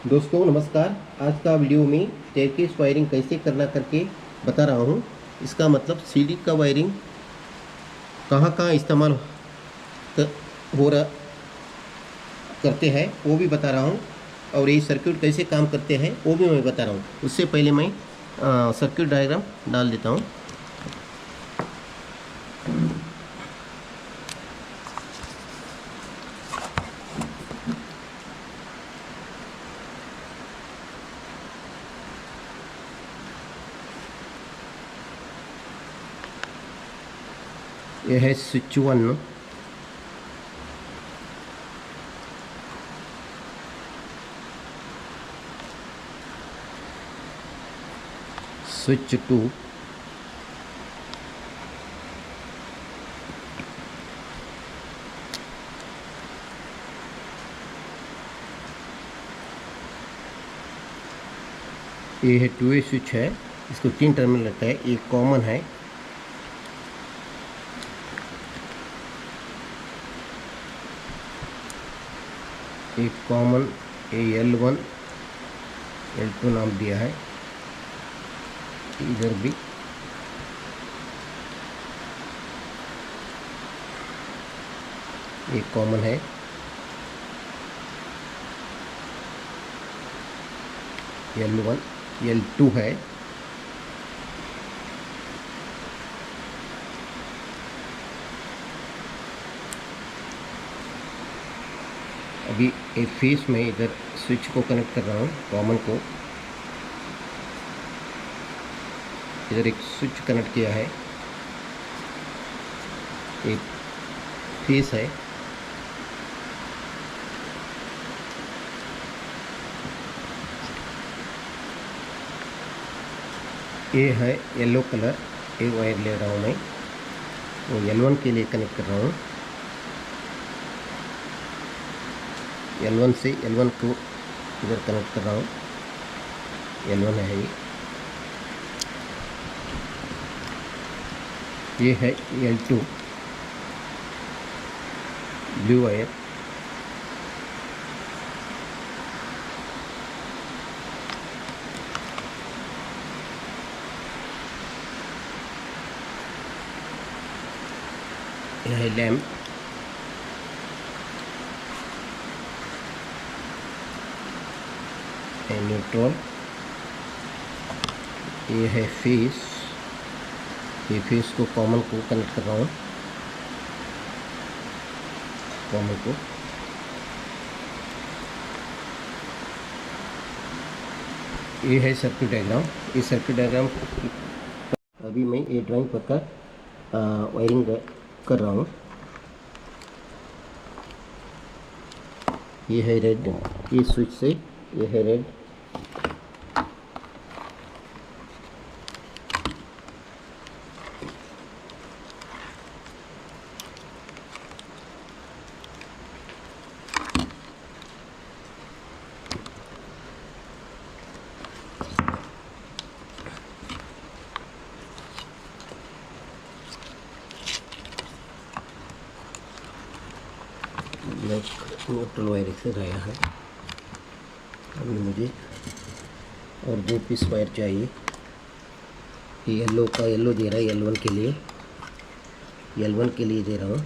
दोस्तों नमस्कार। आज का वीडियो में स्टेयरकेस वायरिंग कैसे करना करके बता रहा हूँ। इसका मतलब सीढ़ी का वायरिंग कहाँ कहाँ इस्तेमाल हो रहा करते हैं वो भी बता रहा हूँ, और ये सर्किट कैसे काम करते हैं वो भी मैं बता रहा हूँ। उससे पहले मैं सर्किट डायग्राम डाल देता हूँ। यह है स्विच 1, स्विच 2, ये है 2 वे स्विच है। इसको 3 टर्मिनल लगता है। एक कॉमन है, एक कॉमन L1 L2 नाम दिया है। इधर भी एक कॉमन है, L1 L2 है। अभी एक फेस में इधर स्विच को कनेक्ट कर रहा हूँ, कॉमन को। इधर एक स्विच कनेक्ट किया है, एक फेस है। ये है येलो कलर, एक वायर ले रहा हूँ मैं, वो L1 के लिए कनेक्ट कर रहा हूँ। L1 से L1 को इधर कनेक्ट कर रहा हूँ। L1 है ये है L2 ब्लू वायर। यह है लैम्प, न्यूट्रल। ये है फेस, ये फेस को कॉमन को कनेक्ट कर रहा हूँ, कॉमन को। ये है सर्किट डायग्राम। इस सर्किट डायग्राम अभी मैं ये ड्राइंग पर वायरिंग कर रहा हूँ। ये है रेड, ये स्विच से ये है रेड। ब्लैक न्यूट्रल वायर से आया है। अभी मुझे और 2 पीस वायर चाहिए। ये येलो का येलो दे रहा है, L1 के लिए, L1 के लिए दे रहा हूँ।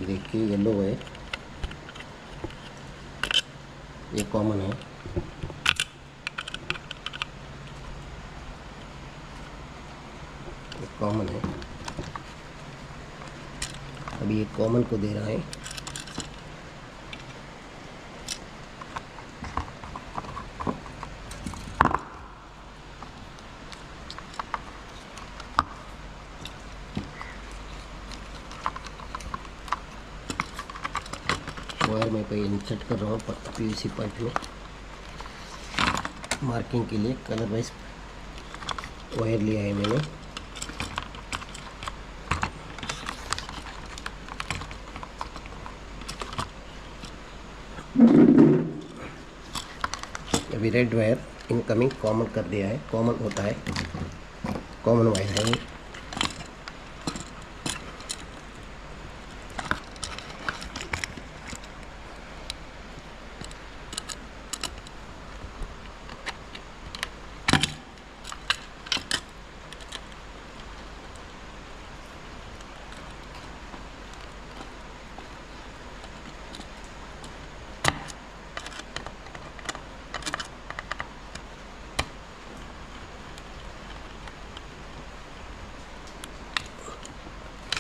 देखिए येलो वायर, ये कॉमन है। ये कॉमन है। अभी ये कॉमन को दे रहा है। वायर में पे इंसर्ट कर रहा हूँ PVC पाइप में, मार्किंग के लिए कलर वाइज वायर लिया है मैंने। अभी रेड वायर इनकमिंग कॉमन कर दिया है, कॉमन होता है, कॉमन वायर है ये।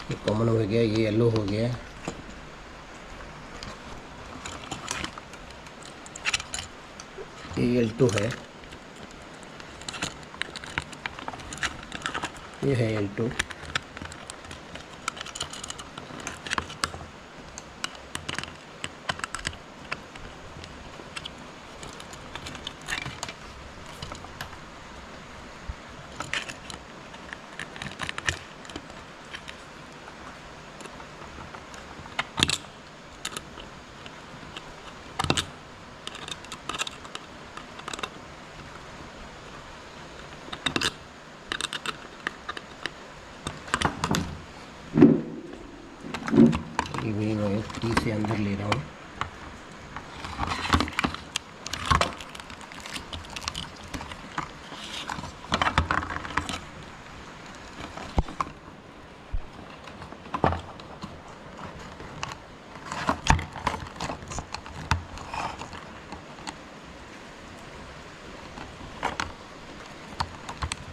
ये कॉमन हो गया, ये येलो हो गया, ये L2 है, ये है L2, ये भी मैं टी से अंदर ले रहा हूँ।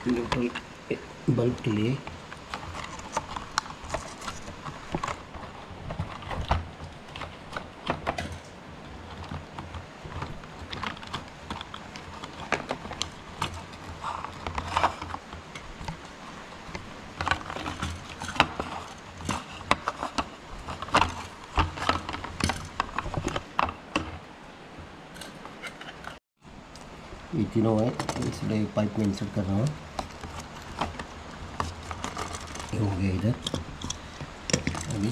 न्यूट्रल बल्ब के लिए ये तीनों है, इसलिए पाइप में इंसर्ट कर रहा हूँ। ये हो गया इधर। अभी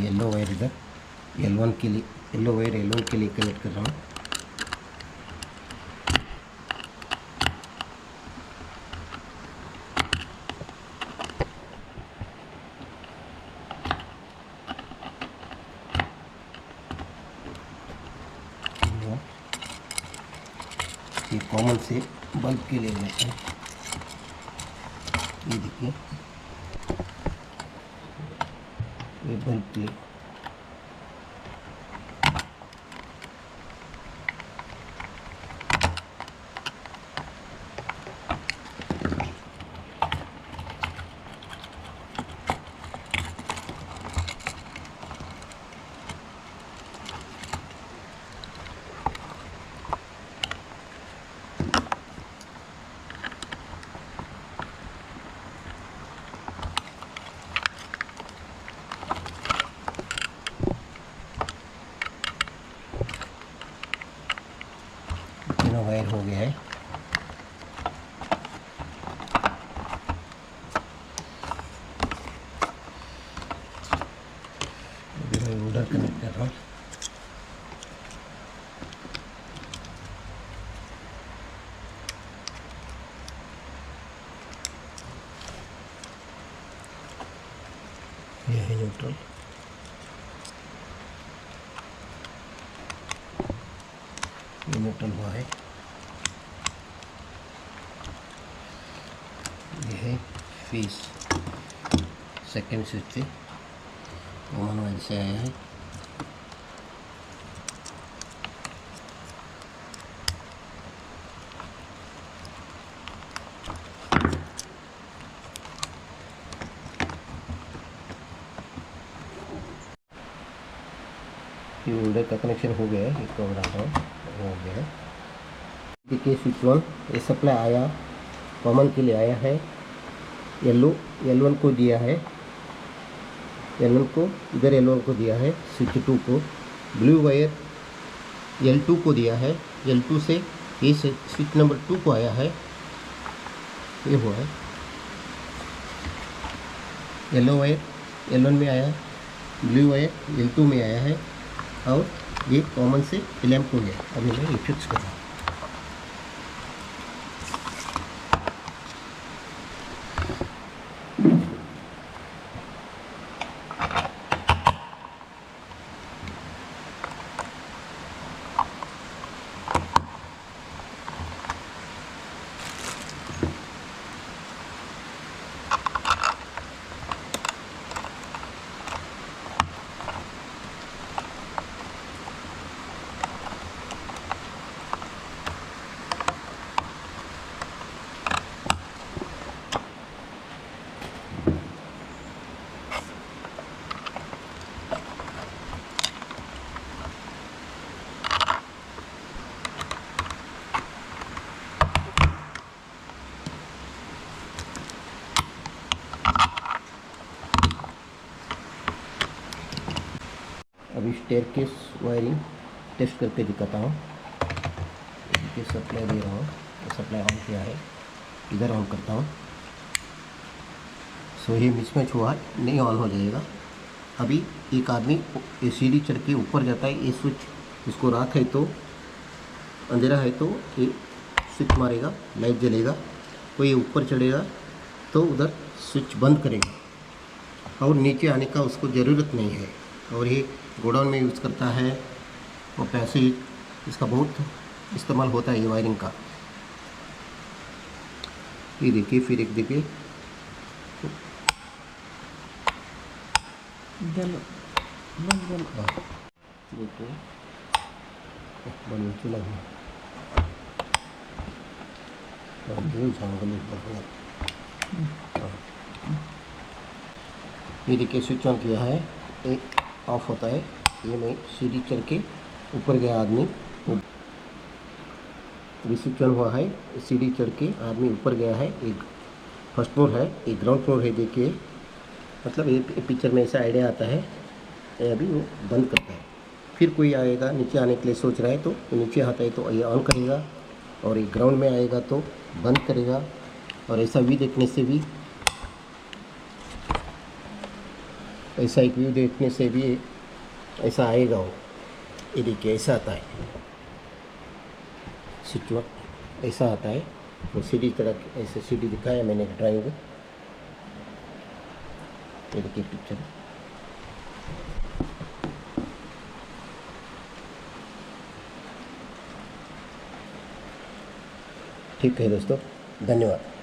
येलो वायर इधर L1 के लिए, येलो वायर L1 के लिए कनेक्ट कर रहा हूँ। ये कॉमन से बल्ब के लिए लेते हैं। ये देखिए, ये बल्ब के लिए वायर हो गया है। अभी मैं उधर कनेक्ट कर रहा हूँ। ये है न्यूट्रल, ये न्यूट्रल हुआ है। ये है फीस, सेकेंड स्विच से कॉमन वायर से आया है। ये होल्डर का कनेक्शन हो गया है, इसको बनाता हूँ, हो गया है। देखिए स्विच 1 ये सप्लाई आया, कॉमन के लिए आया है, L1 को दिया है, L1 को इधर L1 को दिया है, स्विच 2 को, ब्लू वायर L2 को दिया है, L2 से ये स्विच नंबर 2 को आया है, ये हुआ है। येलो वायर L1 में आया, ब्लू वायर L2 में आया है, और ये कॉमन से लैम्प को गया। अभी मैं ये फिक्स कर रहा हूँ। अभी स्टेयरकेस वायरिंग टेस्ट करके दिखाता हूँ। ये सप्लाई दे रहा हूँ, सप्लाई ऑन किया है, इधर ऑन करता हूँ। सो ये मिसमैच हुआ नहीं, ऑन हो जाएगा। अभी एक आदमी ये सीढ़ी चढ़ के ऊपर जाता है, ये स्विच, इसको रात है तो अंधेरा है तो ये स्विच मारेगा, लाइट जलेगा। कोई ऊपर चढ़ेगा तो उधर स्विच बंद करेगा, और नीचे आने का उसको ज़रूरत नहीं है। और ये गोडाउन में यूज़ करता है, और पैसे इसका बहुत इस्तेमाल होता है ये वायरिंग का। ये देखिए, फिर एक देखिए, ये देखिए स्विच ऑन किया है, ये ऑफ होता है। ये मैं सीढ़ी चढ़ के ऊपर गया आदमी, अभी स्विच ऑन हुआ है, सीढ़ी चढ़ के आदमी ऊपर गया है। एक फर्स्ट फ्लोर है, एक ग्राउंड फ्लोर है। देखिए, मतलब ये पिक्चर में ऐसा आइडिया आता है। ये अभी वो बंद करता है, फिर कोई आएगा नीचे आने के लिए सोच रहा है तो नीचे आता है तो ये ऑन करेगा, और ये ग्राउंड में आएगा तो बंद करेगा। और ऐसा व्यू देखने से भी, ऐसा एक व्यू देखने से भी ऐसा आएगा वो। ये देखिए ऐसा आता है, स्विच ऐसा आता है। वो सीढ़ी तरह ऐसे सीढ़ी दिखाया मैंने ड्राइंग में, ये देखिए पिक्चर। ठीक है दोस्तों, धन्यवाद।